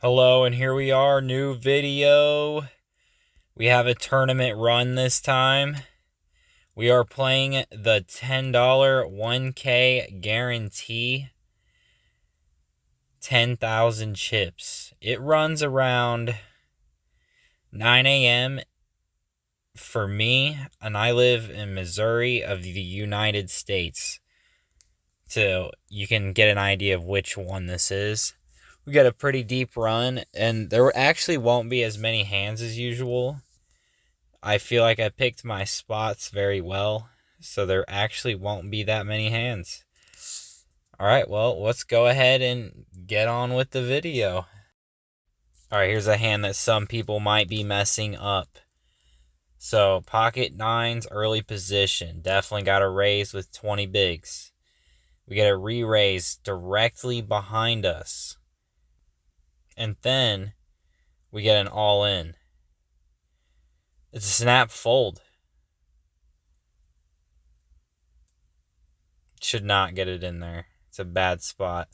Hello, and here we are, new video. We have a tournament run this time. We are playing the $10 1K guarantee, 10,000 chips. It runs around 9 a.m. for me, and I live in Missouri of the United States. So you can get an idea of which one this is. We got a pretty deep run, and there actually won't be as many hands as usual. I feel like I picked my spots very well, so there actually won't be that many hands. Alright, well, let's go ahead and get on with the video. Alright, here's a hand that some people might be messing up. So, pocket nines, early position. Definitely got a raise with 20 bigs. We get a re-raise directly behind us. And then we get an all-in. It's a snap fold. Should not get it in there. It's a bad spot.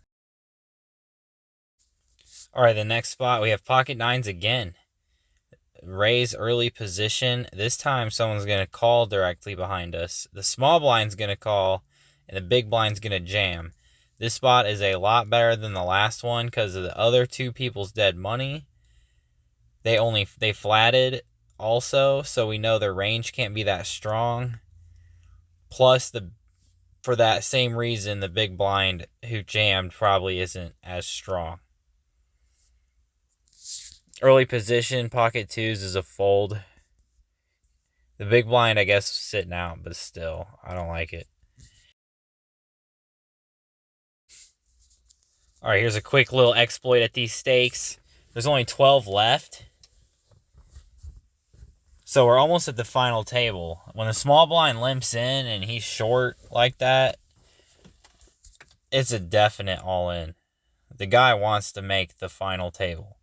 Alright, the next spot, we have pocket nines again. Raise early position. This time someone's going to call directly behind us. The small blind's going to call, and the big blind's going to jam. This spot is a lot better than the last one because of the other two people's dead money. They flatted also, so we know their range can't be that strong. Plus, for that same reason, the big blind who jammed probably isn't as strong. Early position, pocket twos is a fold. The big blind, I guess, is sitting out, but still, I don't like it. Alright, here's a quick little exploit at these stakes. There's only 12 left. So we're almost at the final table. When the small blind limps in and he's short like that, it's a definite all-in. The guy wants to make the final table.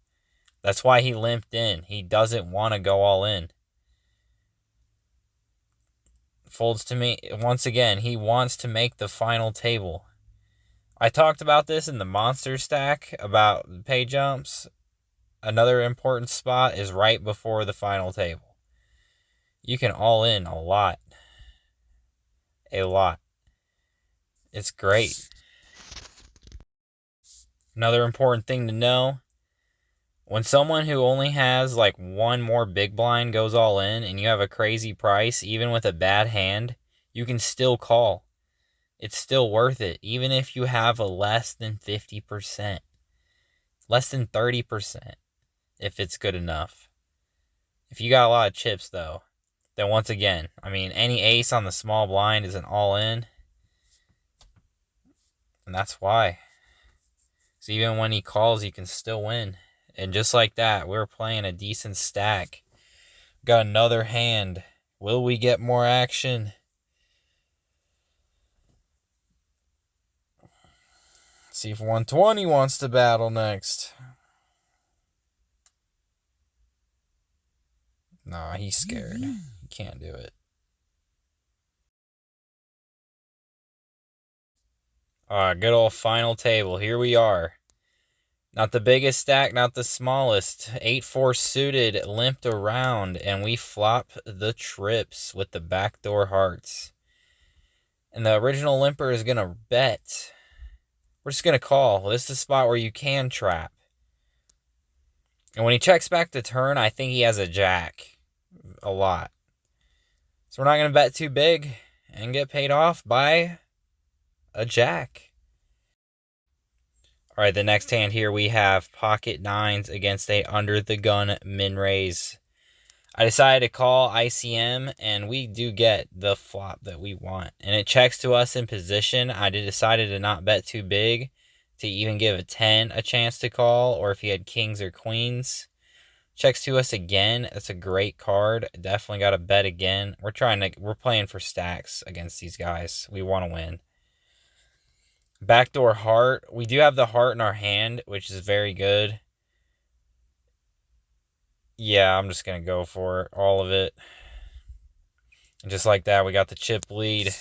That's why he limped in. He doesn't want to go all in. Folds to me. Once again, he wants to make the final table. I talked about this in the monster stack about pay jumps. Another important spot is right before the final table. You can all in a lot. A lot. It's great. Another important thing to know, when someone who only has like one more big blind goes all in and you have a crazy price, even with a bad hand, you can still call. It's still worth it, even if you have a less than 50%. Less than 30%, if it's good enough. If you got a lot of chips, though, then once again, I mean, any ace on the small blind is an all-in. And that's why. So even when he calls, you can still win. And just like that, we're playing a decent stack. Got another hand. Will we get more action? See if 120 wants to battle next. Nah, he's scared. He can't do it. Alright, good old final table. Here we are. Not the biggest stack, not the smallest. 8-4 suited, limped around, and we flop the trips with the backdoor hearts. And the original limper is going to bet. We're just going to call. This is the spot where you can trap. And when he checks back the turn, I think he has a jack. A lot. So we're not going to bet too big and get paid off by a jack. Alright, the next hand here we have pocket nines against a under the gun min raise. I decided to call ICM, and we do get the flop that we want. And it checks to us in position. I decided to not bet too big to even give a 10 a chance to call, or if he had kings or queens. Checks to us again. That's a great card. Definitely got to bet again. We're playing for stacks against these guys. We want to win. Backdoor heart. We do have the heart in our hand, which is very good. Yeah, I'm just going to go for it. All of it. And just like that, we got the chip lead.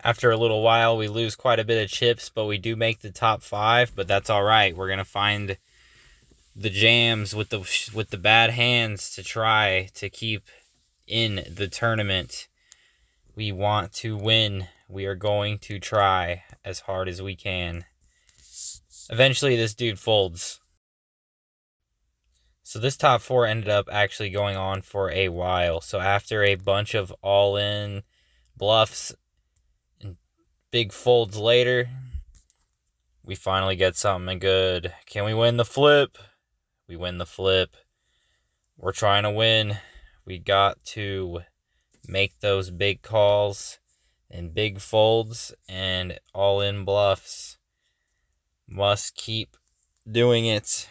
After a little while, we lose quite a bit of chips, but we do make the top 5, but that's all right. We're going to find the jams with the bad hands to try to keep in the tournament. We want to win. We are going to try as hard as we can. Eventually, this dude folds. So this top 4 ended up actually going on for a while. So after a bunch of all-in bluffs and big folds later, we finally get something good. Can we win the flip? We win the flip. We're trying to win. We got to make those big calls and big folds and all-in bluffs. Must keep doing it.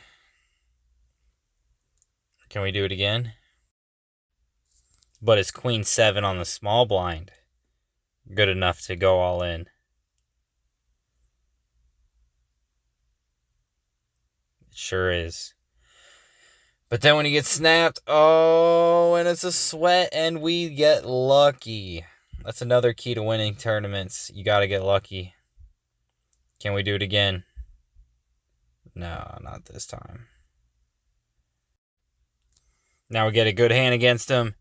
Can we do it again? But it's queen 7 on the small blind. Good enough to go all in. It sure is. But then when he gets snapped, oh, and it's a sweat, and we get lucky. That's another key to winning tournaments. You got to get lucky. Can we do it again? No, not this time. Now we get a good hand against him,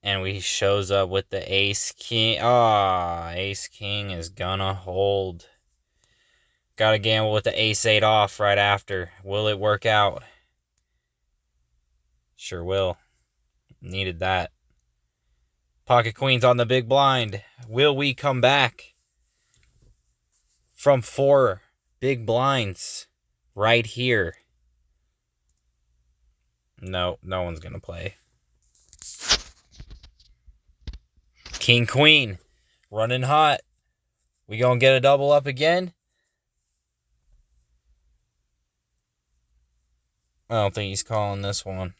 and we shows up with the ace-king. Ace-king is gonna hold. Gotta gamble with the ace-8 off right after. Will it work out? Sure will. Needed that. Pocket queens on the big blind. Will we come back from 4 big blinds right here? No, no one's going to play. King, queen. Running hot. We going to get a double up again? I don't think he's calling this one.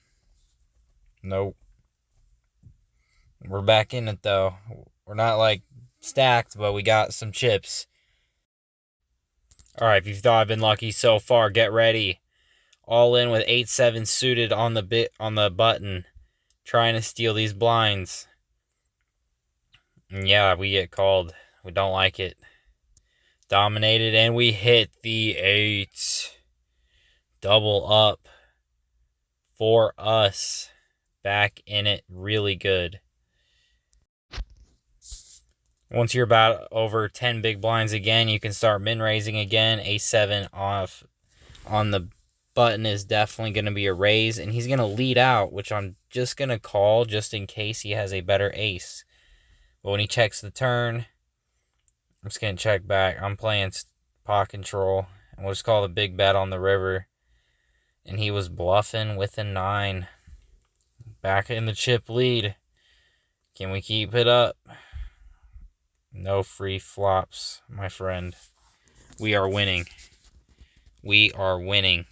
Nope. We're back in it, though. We're not, like, stacked, but we got some chips. All right, if you thought I've been lucky so far, get ready. All in with 8-7 suited on the button, trying to steal these blinds. And yeah, we get called. We don't like it. Dominated, and we hit the 8. Double up for us. Back in it really good. Once you're about over 10 big blinds again, you can start min-raising again. A7 off on the button is definitely going to be a raise, and he's going to lead out, which I'm just going to call just in case he has a better ace. But when he checks the turn, I'm just going to check back. I'm playing pot control, and we'll just call the big bet on the river. And he was bluffing with a 9. Back in the chip lead. Can we keep it up? No free flops, my friend. We are winning. We are winning.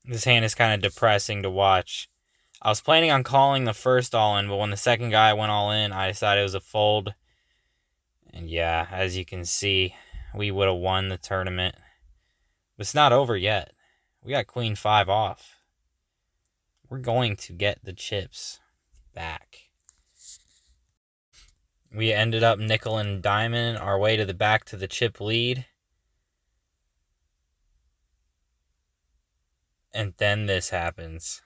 This hand is kind of depressing to watch. I was planning on calling the first all-in, but when the second guy went all in, I decided it was a fold. And yeah, as you can see, we would have won the tournament. But it's not over yet. We got queen 5 off. We're going to get the chips back. We ended up nickel and diamond our way to the back to the chip lead. And then this happens.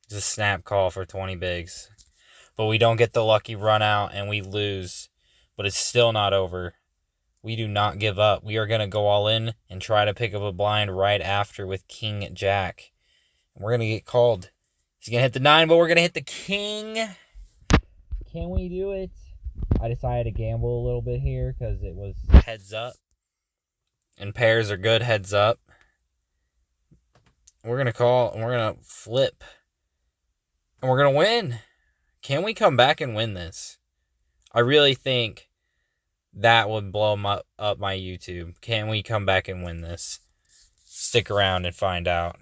It's a snap call for 20 bigs. But we don't get the lucky run out and we lose. But it's still not over. We do not give up. We are going to go all in and try to pick up a blind right after with King Jack. And we're going to get called. He's going to hit the 9, but we're going to hit the king. Can we do it? I decided to gamble a little bit here because it was heads up. And pairs are good heads up. We're going to call and we're going to flip. And we're going to win. Can we come back and win this? I really think that would blow up my YouTube. Can we come back and win this? Stick around and find out.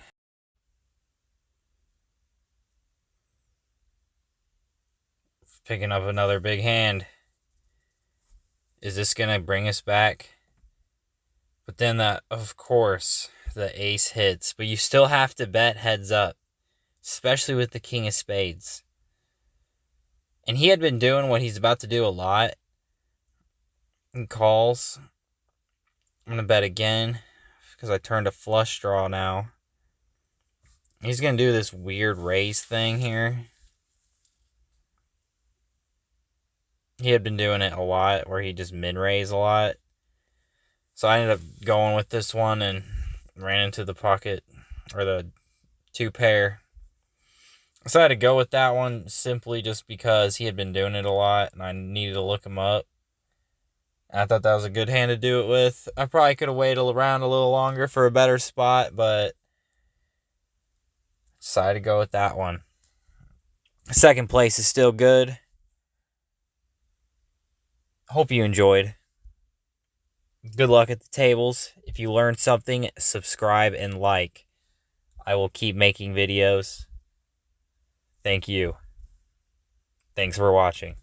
Picking up another big hand. Is this going to bring us back? But then, of course, the ace hits. But you still have to bet heads up. Especially with the king of spades. And he had been doing what he's about to do a lot in calls. I'm going to bet again because I turned a flush draw now. He's going to do this weird raise thing here. He had been doing it a lot where he just min-raise a lot. So I ended up going with this one and ran into the pocket, or the two pair. So I had to go with that one simply just because he had been doing it a lot and I needed to look him up. And I thought that was a good hand to do it with. I probably could have waited around a little longer for a better spot, but decided to go with that one. Second place is still good. Hope you enjoyed. Good luck at the tables. If you learned something, subscribe and like. I will keep making videos. Thank you. Thanks for watching.